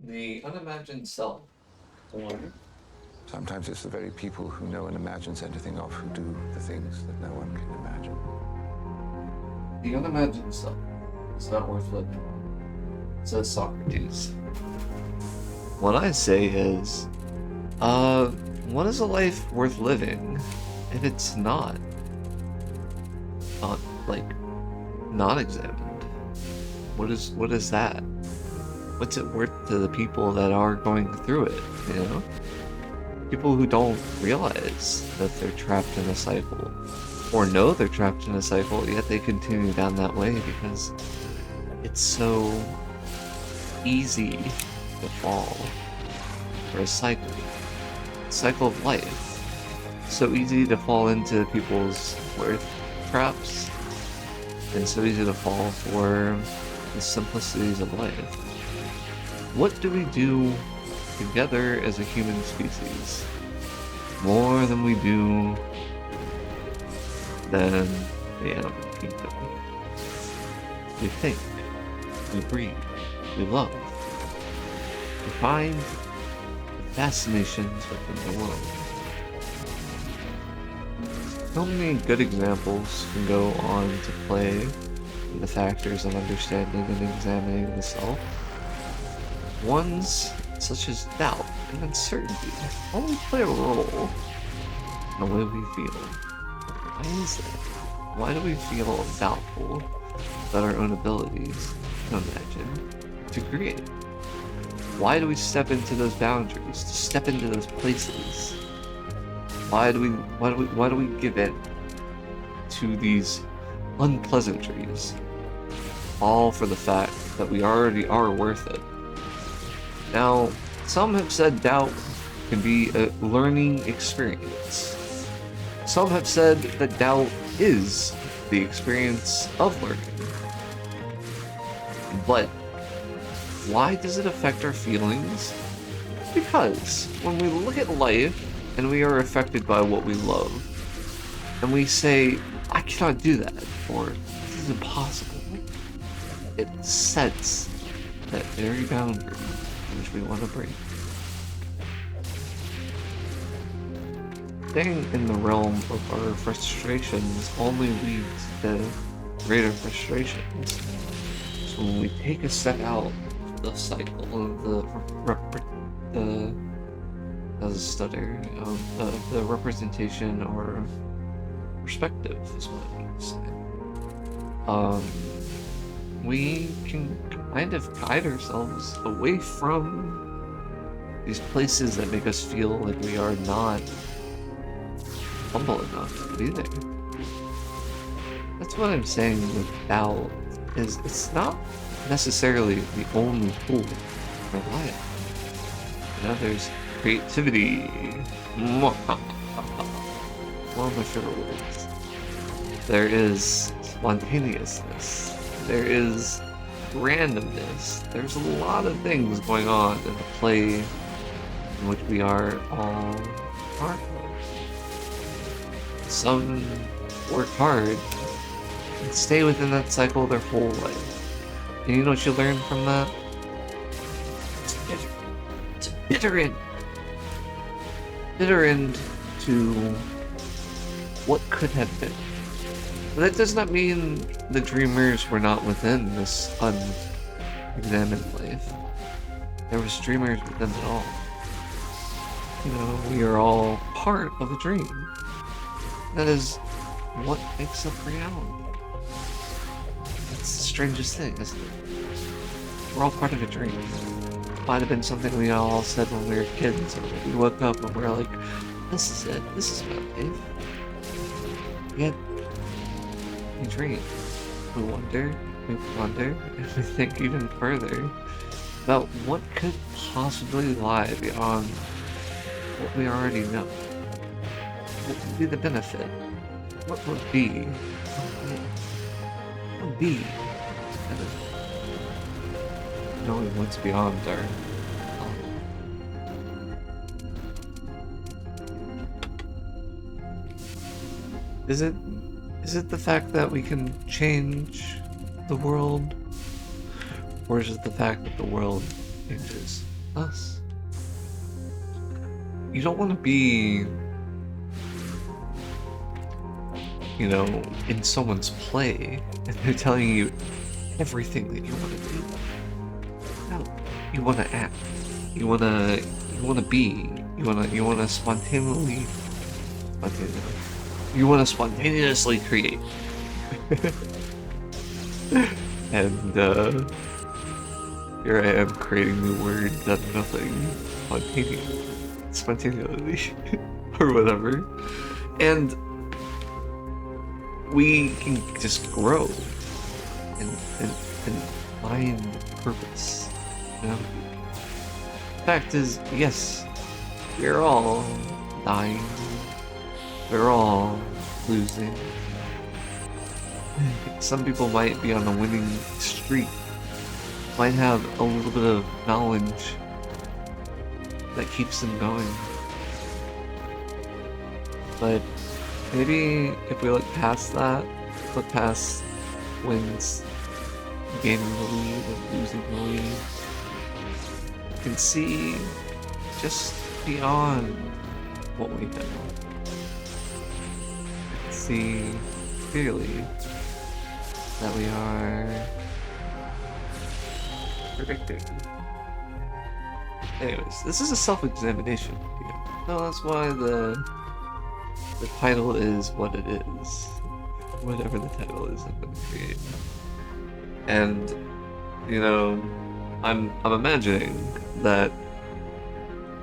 The unimagined self. Or Sometimes it's the very people who no one imagines anything of who do the things that no one can imagine. the unimagined self is not worth living, says Socrates. What I say is, uh, what is a life worth living if it's not like not examined? What is that? What's it worth to the people that are going through it, you know? People who don't realize that they're trapped in a cycle, or know they're trapped in a cycle, yet they continue down that way because it's so easy to fall for a cycle of life. So easy to fall into people's worth traps, and so easy to fall for the simplicities of life. What do we do together as a human species? More than we do than the animal kingdom. We think, we breathe, we love, we find fascinations within the world. So many good examples can go on to play in the factors of understanding and examining the self. Ones such as doubt and uncertainty only play a role in the way we feel. Why is that? Why do we feel doubtful about our own abilities to imagine, to create? Why do we step into those boundaries, to step into those places? Why do we give in to these unpleasantries? All for the fact that we already are worth it. Now, some have said doubt can be a learning experience. Some have said that doubt is the experience of learning. But why does it affect our feelings? Because when we look at life and we are affected by what we love, and we say, I cannot do that, or this is impossible, it sets that very boundary which we want to break. Staying in the realm of our frustrations only leads to greater frustrations. So when we take a step out of the cycle of the as a stutter of the representation or perspective is what I mean to say. We can kind of guide ourselves away from these places that make us feel like we are not humble enough to be there. That's what I'm saying with doubt, is it's not necessarily the only tool for life. You know, there's creativity. One of my favorite words. There is spontaneousness. There is randomness. There's a lot of things going on in the play in which we are all part of. Some work hard and stay within that cycle their whole life. And you know what you learn from that? It's bitter. It's a bitter end. Bitter end to what could have been. But that does not mean the dreamers were not within this unexamined life. There was dreamers within it all. You know, we are all part of a dream. That is what makes up reality. That's the strangest thing, isn't it? We're all part of a dream. Might have been something we all said when we were kids, or we woke up and we're like, this is it, this is my life. Yet, we dream. We wonder, and we think even further about what could possibly lie beyond what we already know. What would be the benefit? What would be? What would be knowing what's beyond our Is it the fact that we can change the world? Or is it the fact that the world changes us. You don't want to be, you know, in someone's play and they're telling you everything that you want to do. No, you want to act. You want to be. You want to spontaneously create. And here I am creating new words out of nothing, spontaneously, or whatever. And we can just grow and find purpose. You know? Fact is, yes, we're all dying. We're all losing. Some people might be on a winning streak, might have a little bit of knowledge that keeps them going. But maybe if we look past that, look past wins, gaining the lead and losing the lead, you can see just beyond what we know. See clearly that we are predicting. Anyways, this is a self-examination video. No, that's why the title is what it is. Whatever the title is, I'm gonna create. And you know, I'm imagining that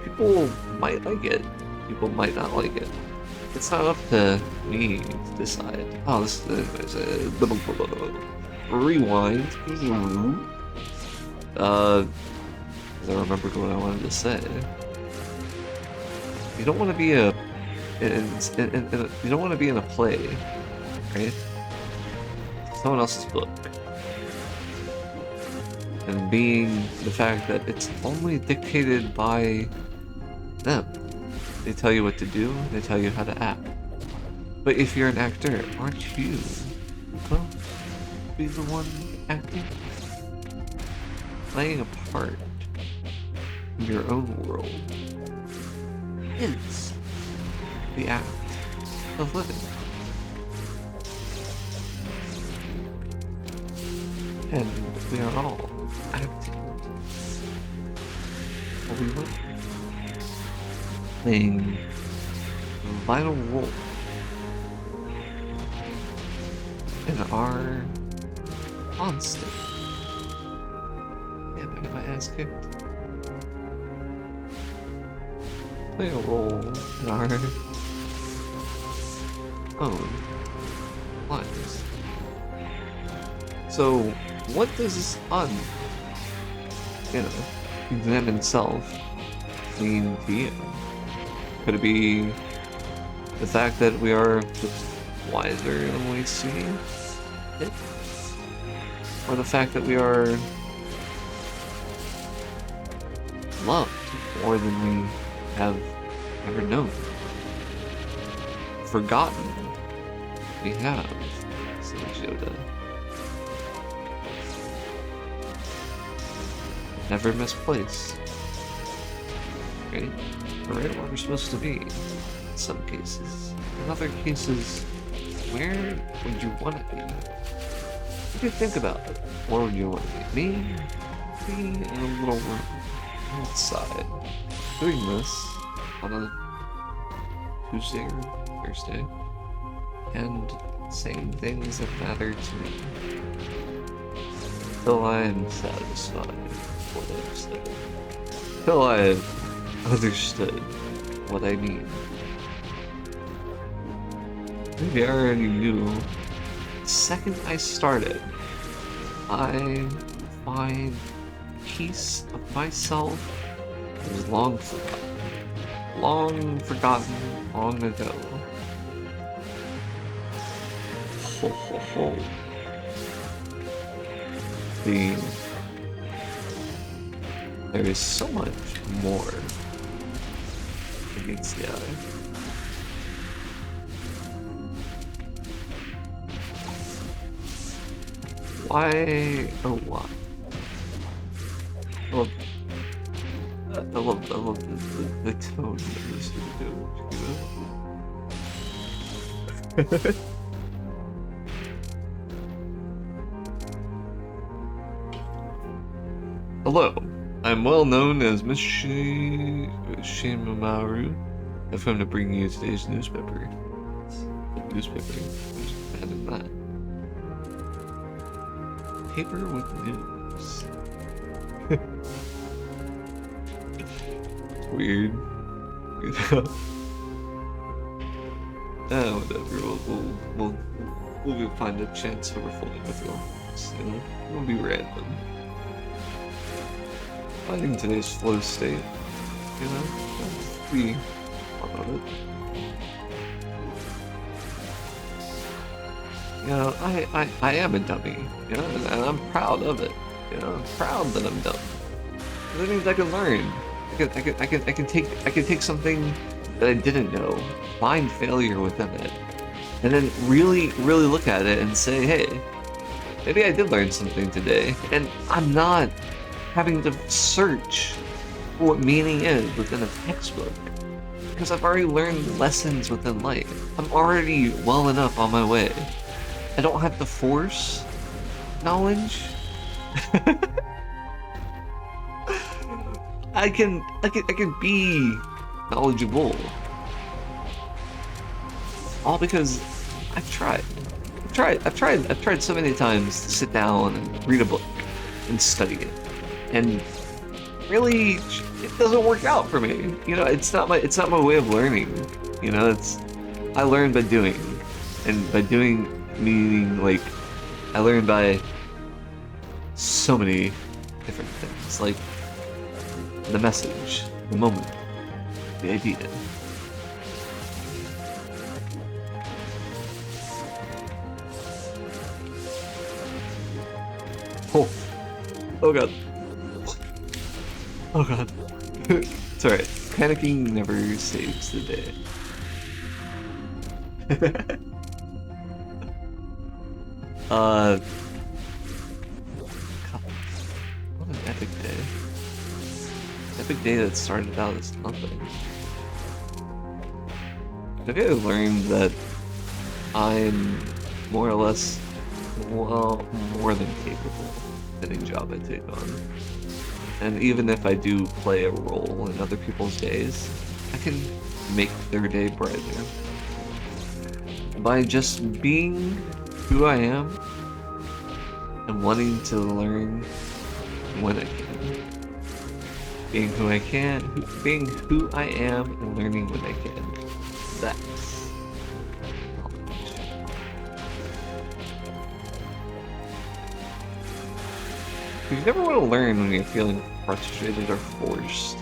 people might like it, people might not like it. It's not up to me to decide. Oh, this is a rewind. Because I remembered what I wanted to say. You don't want to be you don't want to be in a play, right? Someone else's book. And being the fact that it's only dictated by them. They tell you what to do, they tell you how to act. But if you're an actor, aren't you supposed to be the one acting? Playing a part in your own world is the act of living. And we are all acting. Or we will. Playing a vital role in our constant. Damn, I got my ass kicked. Playing a role in our own lives. So, what does this examine self mean to you? Could it be the fact that we are just wiser than we see it? Or the fact that we are loved more than we have ever known? Forgotten we have, says Yoda. Never misplaced. Right? We're right where we're supposed to be in some cases. In other cases, where would you want to be? What do you think about it? Where would you want to be? Me in a little room outside, doing this on a Tuesday or Thursday, and saying things that matter to me. Till I am satisfied with what I've said. Till I've understood what I mean. Maybe I already knew. The second I started, I find piece of myself that was long forgotten long ago. Ho ho ho. There is so much more against the eye. Why, oh why? Well, I love the tone of this video, you know? Hello, I'm well known as Shimamaru. I've come to bring you today's newspaper. Newspaper? Who's bad in that? Paper with news. Weird. You know? Whatever. We'll find a chance for refilling with you. You know? It'll be random. Finding today's flow state, you know, that's the fun of it. You know, I am a dummy, you know, and I'm proud of it. You know, I'm proud that I'm dumb. That means I can learn. I can take something that I didn't know, find failure within it, and then really look at it and say, hey, maybe I did learn something today, and I'm not having to search for what meaning is within a textbook, because I've already learned lessons within life. I'm already well enough on my way. I don't have to force knowledge. I can be knowledgeable. All because I've tried so many times to sit down and read a book and study it. And really, it doesn't work out for me. You know, it's not my way of learning. You know, I learn by doing, and by doing meaning like I learn by so many different things, like the message, the moment, the idea. Oh god. Oh god. It's alright. Panicking never saves the day. God. What an epic day. Epic day that started out as nothing. Today I learned that I'm more or less, well, more than capable of any job I take on. And even if I do play a role in other people's days, I can make their day brighter. By just being who I am and wanting to learn when I can. Being who I can, being who I am and learning when I can. That's knowledge. You never want to learn when you're feeling frustrated or forced.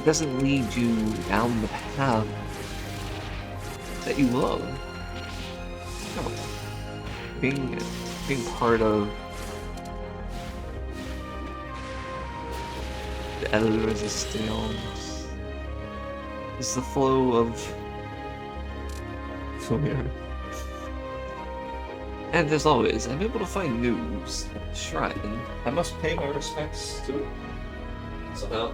It doesn't lead you down the path that you love. No. Being part of the El Resistance is the flow of familiar. And as always, I'm able to find news at the shrine. I must pay my respects to it somehow.